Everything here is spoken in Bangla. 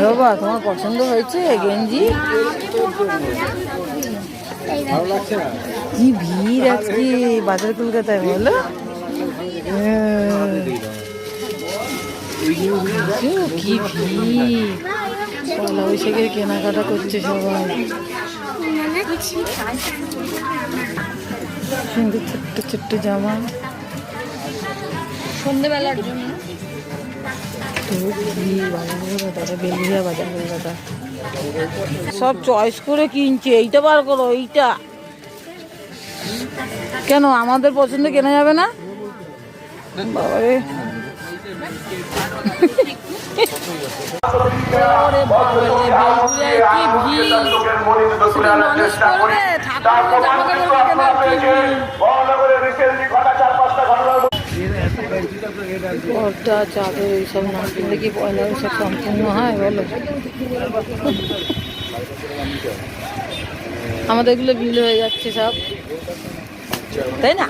বাবা তোমার পছন্দ হয়েছে গেঞ্জি? কি ভিড় আজকে বাজার কলকাতায় বলো। কি ভিড়, পয়লা বৈশাখের কেনাকাটা করছে সবাই। সুন্দর ছোট্ট ছোট্ট জামা সন্ধ্যেবেলার জন্য। বেলিয়া বাজার কলকাতা সব চয়েস করে কিনছে। এইটা বার করো, এইটা কেন আমাদের পছন্দ কেনা যাবে না? বাবারে কি ভিড়, মানুষ করবে ঠাকুর পর্দা চাদর এইসব না কিনলে কি পয়লা বৈশাখ সম্পূর্ণ হয় বলো? আমাদের এগুলো বিল হয়ে যাচ্ছে সব, তাই না?